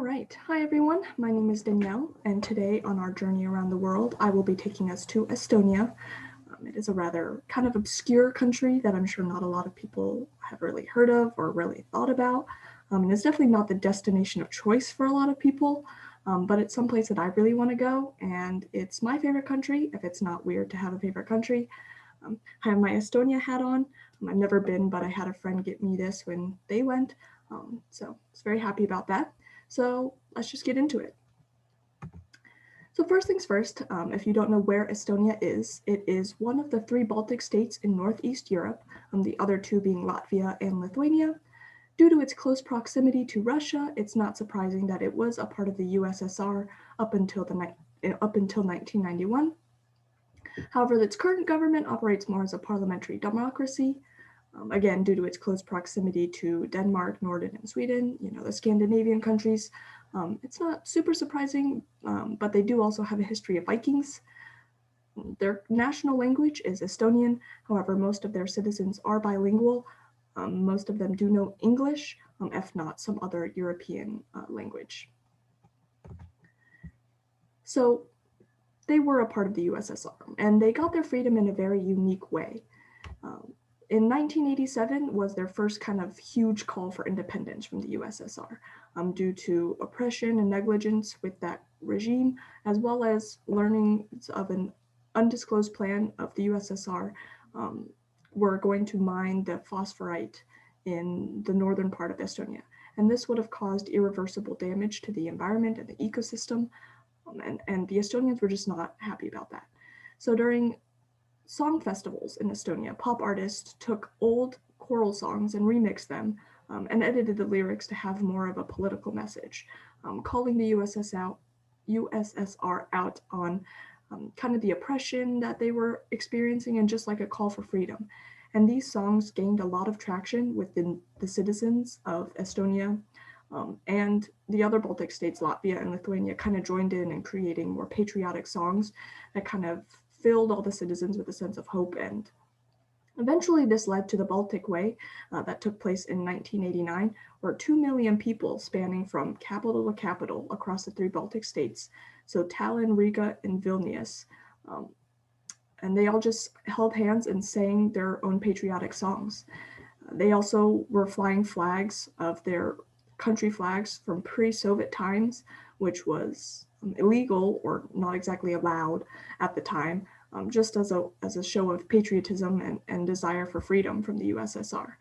All right. Hi, everyone. My name is Danielle, and today on our journey around the world, I will be taking us to Estonia. It is a rather kind of obscure country that I'm sure not a lot of people have really heard of or really thought about. And it's definitely not the destination of choice for a lot of people, but it's someplace that I really want to go, and it's my favorite country, if it's not weird to have a favorite country. I have my Estonia hat on. I've never been, but I had a friend get me this when they went. So I was very happy about that. So let's just get into it. So first things first, if you don't know where Estonia is, it is one of the three Baltic states in Northeast Europe, the other two being Latvia and Lithuania. Due to its close proximity to Russia, it's not surprising that it was a part of the USSR up until 1991. However, its current government operates more as a parliamentary democracy, again, due to its close proximity to Denmark, Norway, and Sweden, the Scandinavian countries. It's not super surprising, but they do also have a history of Vikings. Their national language is Estonian. However, most of their citizens are bilingual. Most of them do know English, if not some other European language. So they were a part of the USSR, and they got their freedom in a very unique way. In 1987 was their first kind of huge call for independence from the USSR, due to oppression and negligence with that regime, as well as learning of an undisclosed plan of the USSR were going to mine the phosphorite in the northern part of Estonia. And this would have caused irreversible damage to the environment and the ecosystem. And the Estonians were just not happy about that. So during song festivals in Estonia, pop artists took old choral songs and remixed them and edited the lyrics to have more of a political message, calling the USSR out on kind of the oppression that they were experiencing and just like a call for freedom. And these songs gained a lot of traction within the citizens of Estonia, and the other Baltic states, Latvia and Lithuania, kind of joined in creating more patriotic songs that kind of filled all the citizens with a sense of hope. And eventually this led to the Baltic Way that took place in 1989, where 2 million people spanning from capital to capital across the three Baltic states, so Tallinn, Riga, and Vilnius, and they all just held hands and sang their own patriotic songs. They also were flying flags of their country flags from pre-Soviet times, which was illegal or not exactly allowed at the time, just as a show of patriotism and desire for freedom from the USSR.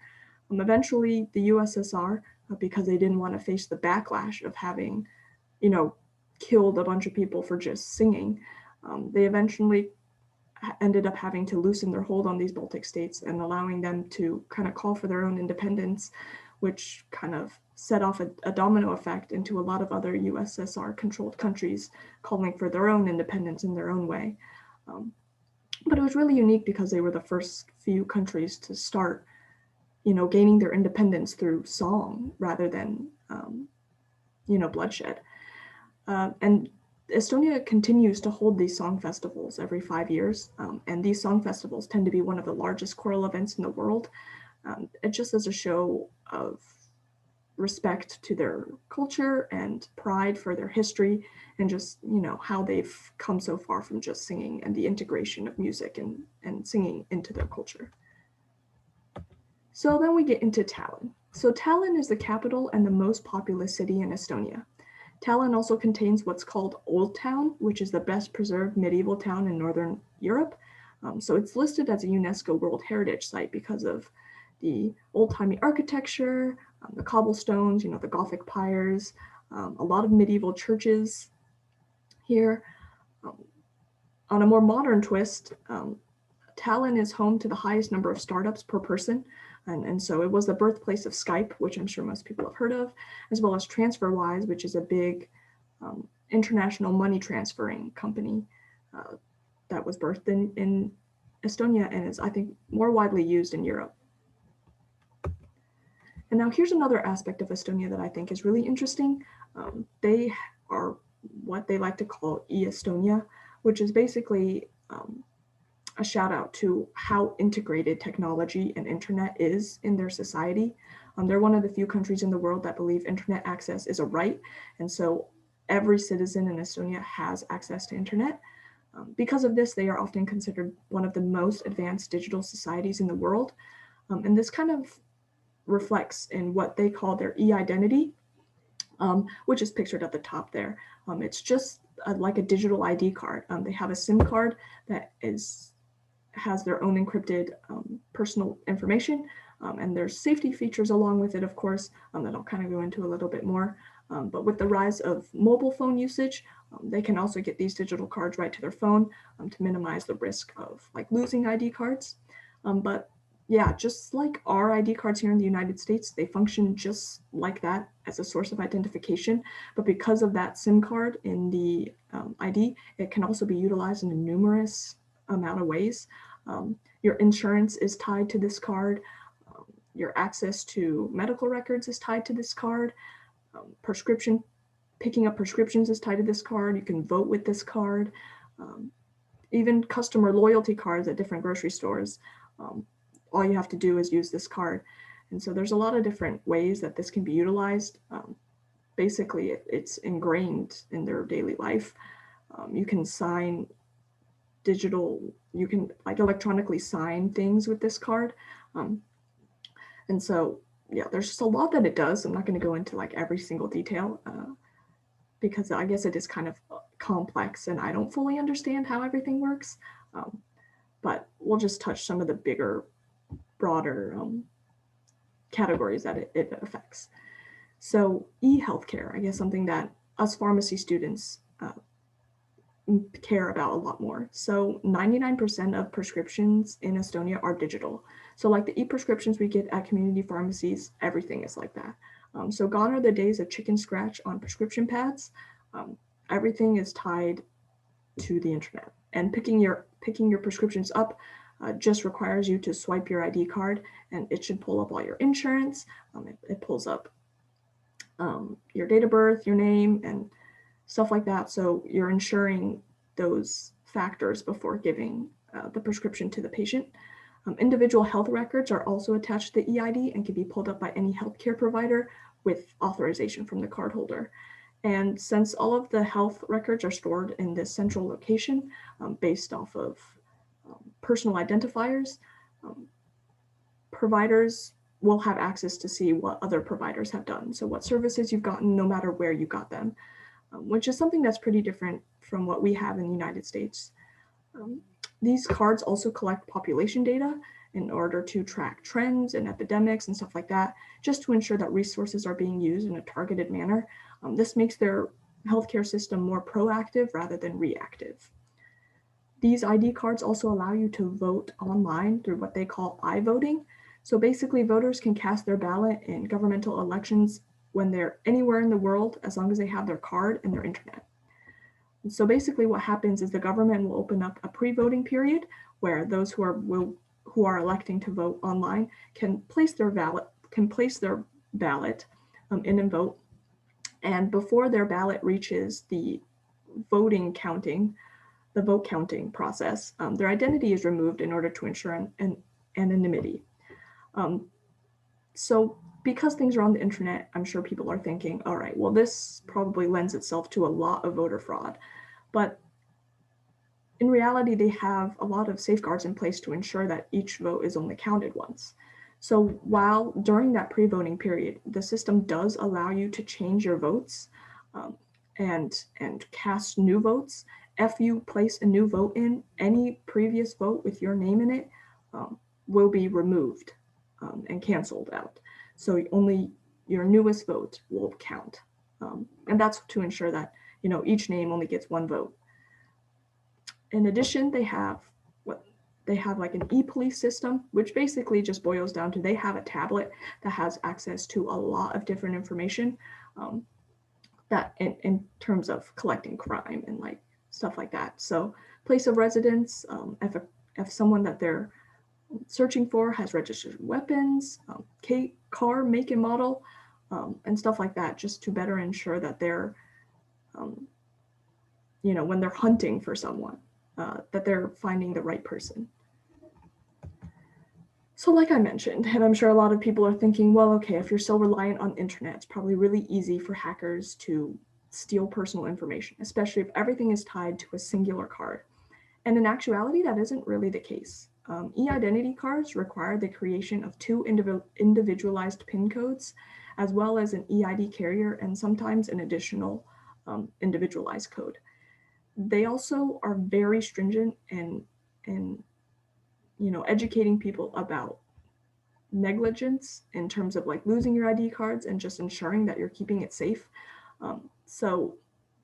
Eventually, the USSR, because they didn't want to face the backlash of having, killed a bunch of people for just singing, they eventually ended up having to loosen their hold on these Baltic states and allowing them to kind of call for their own independence, which kind of set off a domino effect into a lot of other USSR-controlled countries calling for their own independence in their own way. But it was really unique because they were the first few countries to start, gaining their independence through song rather than, bloodshed. And Estonia continues to hold these song festivals every 5 years, and these song festivals tend to be one of the largest choral events in the world. It just as a show of respect to their culture and pride for their history and just, how they've come so far from just singing and the integration of music and singing into their culture. So then we get into Tallinn. So Tallinn is the capital and the most populous city in Estonia. Tallinn also contains what's called Old Town, which is the best preserved medieval town in Northern Europe. So it's listed as a UNESCO World Heritage Site because of the old-timey architecture, the cobblestones, the Gothic piers, a lot of medieval churches here. On a more modern twist, Tallinn is home to the highest number of startups per person. And so it was the birthplace of Skype, which I'm sure most people have heard of, as well as TransferWise, which is a big international money transferring company that was birthed in Estonia and is, I think, more widely used in Europe. And now here's another aspect of Estonia that I think is really interesting. They are what they like to call e-Estonia, which is basically a shout out to how integrated technology and internet is in their society. They're one of the few countries in the world that believe internet access is a right. And so every citizen in Estonia has access to internet. Because of this, they are often considered one of the most advanced digital societies in the world. And this kind of reflects in what they call their e-identity, which is pictured at the top there. It's just like a digital ID card. They have a SIM card that has their own encrypted personal information, and there's safety features along with it, of course, that I'll kind of go into a little bit more. But with the rise of mobile phone usage, they can also get these digital cards right to their phone to minimize the risk of like losing ID cards. But yeah, just like our ID cards here in the United States, they function just like that as a source of identification. But because of that SIM card in the ID, it can also be utilized in a numerous amount of ways. Your insurance is tied to this card. Your access to medical records is tied to this card. Picking up prescriptions is tied to this card. You can vote with this card. Even customer loyalty cards at different grocery stores. All you have to do is use this card. And so there's a lot of different ways that this can be utilized. Basically, it's ingrained in their daily life. You can sign you can like electronically sign things with this card. And so, yeah, there's just a lot that it does. I'm not going to go into like every single detail because I guess it is kind of complex and I don't fully understand how everything works. But we'll just touch some of the bigger, broader categories that it affects. So e-healthcare, I guess something that us pharmacy students care about a lot more. So 99% of prescriptions in Estonia are digital. So like the e-prescriptions we get at community pharmacies, everything is like that. So gone are the days of chicken scratch on prescription pads. Everything is tied to the internet, and picking your prescriptions up just requires you to swipe your ID card, and it should pull up all your insurance. It pulls up your date of birth, your name, and stuff like that. So you're ensuring those factors before giving the prescription to the patient. Individual health records are also attached to the eID and can be pulled up by any healthcare provider with authorization from the cardholder. And since all of the health records are stored in this central location based off of personal identifiers, providers will have access to see what other providers have done. So what services you've gotten, no matter where you got them, which is something that's pretty different from what we have in the United States. These cards also collect population data in order to track trends and epidemics and stuff like that, just to ensure that resources are being used in a targeted manner. This makes their healthcare system more proactive rather than reactive. These ID cards also allow you to vote online through what they call iVoting. So basically, voters can cast their ballot in governmental elections when they're anywhere in the world, as long as they have their card and their internet. And so basically what happens is the government will open up a pre-voting period where those who are electing to vote online can place their ballot in and vote. And before their ballot reaches the vote counting process, their identity is removed in order to ensure anonymity. So because things are on the internet, I'm sure people are thinking, all right, well, this probably lends itself to a lot of voter fraud. But in reality, they have a lot of safeguards in place to ensure that each vote is only counted once. So while during that pre-voting period, the system does allow you to change your votes and cast new votes. If you place a new vote in, any previous vote with your name in it will be removed and canceled out. So only your newest vote will count. And that's to ensure that each name only gets one vote. In addition, they have like an e-police system, which basically just boils down to they have a tablet that has access to a lot of different information that in terms of collecting crime and like stuff like that. So place of residence, if someone that they're searching for has registered weapons, car make and model, and stuff like that, just to better ensure that they're, when they're hunting for someone, that they're finding the right person. So like I mentioned, and I'm sure a lot of people are thinking, well, okay, if you're so reliant on internet, it's probably really easy for hackers to steal personal information, especially if everything is tied to a singular card. And in actuality, that isn't really the case. E-identity cards require the creation of two individualized PIN codes, as well as an EID carrier and sometimes an additional individualized code. They also are very stringent in educating people about negligence in terms of like losing your ID cards and just ensuring that you're keeping it safe. So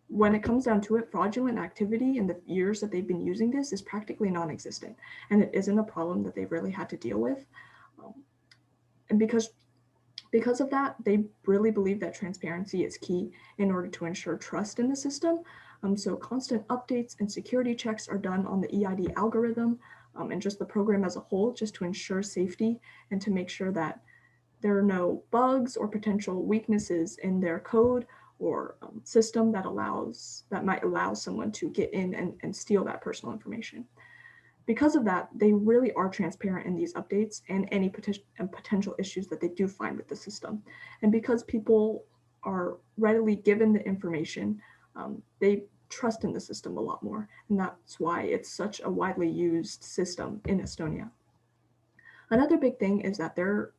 when it comes down to it, fraudulent activity in the years that they've been using this is practically non-existent, and it isn't a problem that they've really had to deal with. And because of that, they really believe that transparency is key in order to ensure trust in the system. So constant updates and security checks are done on the EID algorithm and just the program as a whole, just to ensure safety and to make sure that there are no bugs or potential weaknesses in their code or system that might allow someone to get in and steal that personal information. Because of that, they really are transparent in these updates and any potential issues that they do find with the system. And because people are readily given the information, they trust in the system a lot more. And that's why it's such a widely used system in Estonia. Another big thing is that their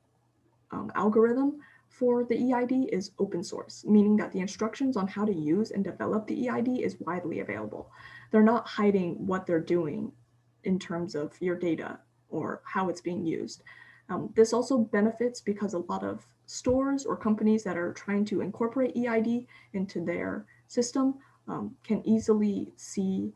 algorithm for the EID is open source, meaning that the instructions on how to use and develop the EID is widely available. They're not hiding what they're doing in terms of your data or how it's being used. This also benefits because a lot of stores or companies that are trying to incorporate EID into their system can easily see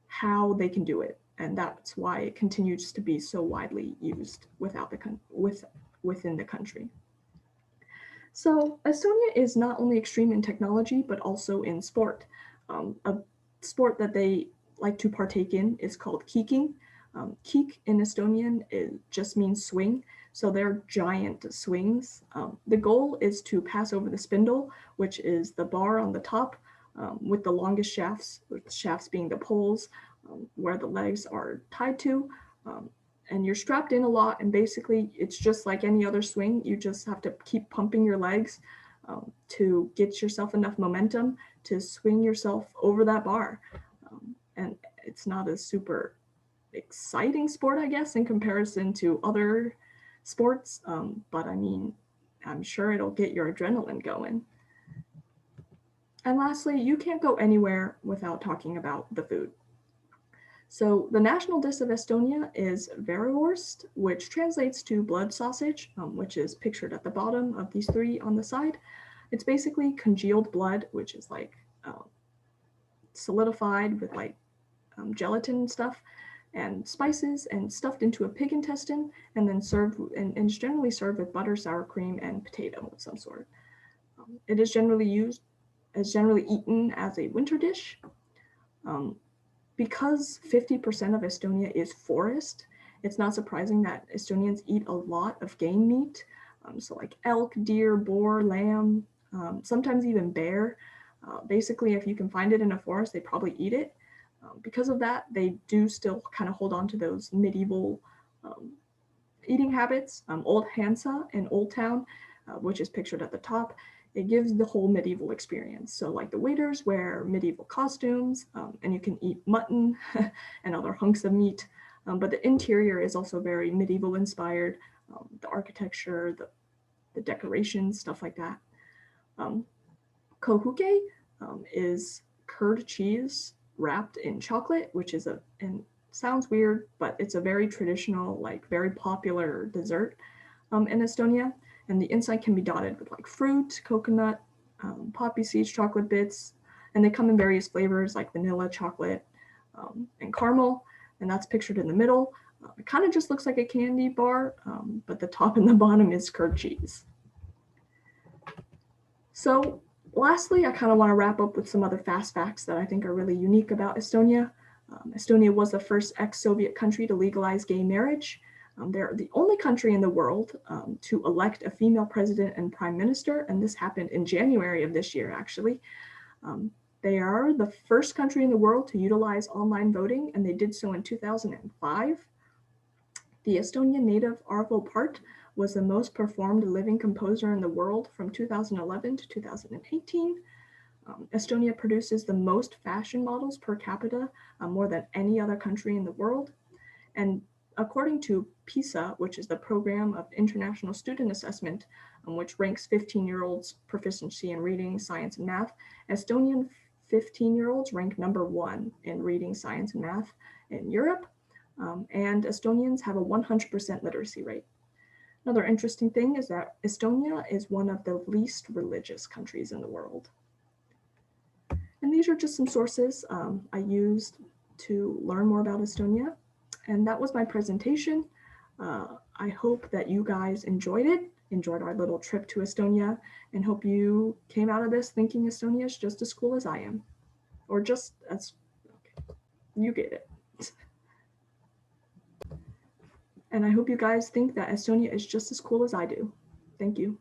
how they can do it. And that's why it continues to be so widely used within the country. So Estonia is not only extreme in technology, but also in sport. A sport that they like to partake in is called kiiking. Kiik in Estonian just means swing, so they're giant swings. The goal is to pass over the spindle, which is the bar on the top, with the longest shafts, with the shafts being the poles where the legs are tied to. And you're strapped in a lot, and basically it's just like any other swing. You just have to keep pumping your legs to get yourself enough momentum to swing yourself over that bar. And it's not a super exciting sport, I guess, in comparison to other sports, but I mean, I'm sure it'll get your adrenaline going. And lastly, you can't go anywhere without talking about the food. So the national dish of Estonia is verewurst, which translates to blood sausage, which is pictured at the bottom of these three on the side. It's basically congealed blood, which is like solidified with like gelatin and stuff, and spices, and stuffed into a pig intestine, and then served, and is generally served with butter, sour cream, and potato of some sort. It is generally eaten as a winter dish. Because 50% of Estonia is forest, it's not surprising that Estonians eat a lot of game meat. So like elk, deer, boar, lamb, sometimes even bear. Basically, if you can find it in a forest, they probably eat it. Because of that, they do still kind of hold on to those medieval eating habits. Old Hansa in Old Town, which is pictured at the top, it gives the whole medieval experience. So like the waiters wear medieval costumes, and you can eat mutton and other hunks of meat, but the interior is also very medieval inspired, the architecture, the decorations, stuff like that. Kohuke is curd cheese wrapped in chocolate, which is and sounds weird, but it's a very traditional, like very popular dessert in Estonia. And the inside can be dotted with like fruit, coconut, poppy seeds, chocolate bits, and they come in various flavors like vanilla, chocolate, and caramel, and that's pictured in the middle. It kind of just looks like a candy bar, but the top and the bottom is curd cheese. So lastly, I kind of want to wrap up with some other fast facts that I think are really unique about Estonia. Estonia was the first ex-Soviet country to legalize gay marriage. They're the only country in the world to elect a female president and prime minister, and this happened in January of this year, actually. They are the first country in the world to utilize online voting, and they did so in 2005. The Estonian native Arvo Pärt was the most performed living composer in the world from 2011 to 2018. Estonia produces the most fashion models per capita, more than any other country in the world. And according to PISA, which is the Program of International Student Assessment, which ranks 15-year-olds' proficiency in reading, science, and math, Estonian 15-year-olds rank number 1 in reading, science, and math in Europe, and Estonians have a 100% literacy rate. Another interesting thing is that Estonia is one of the least religious countries in the world. And these are just some sources I used to learn more about Estonia. And that was my presentation. I hope that you guys enjoyed our little trip to Estonia, and hope you came out of this thinking Estonia is just as cool as I am. Or just as, okay, you get it. And I hope you guys think that Estonia is just as cool as I do. Thank you.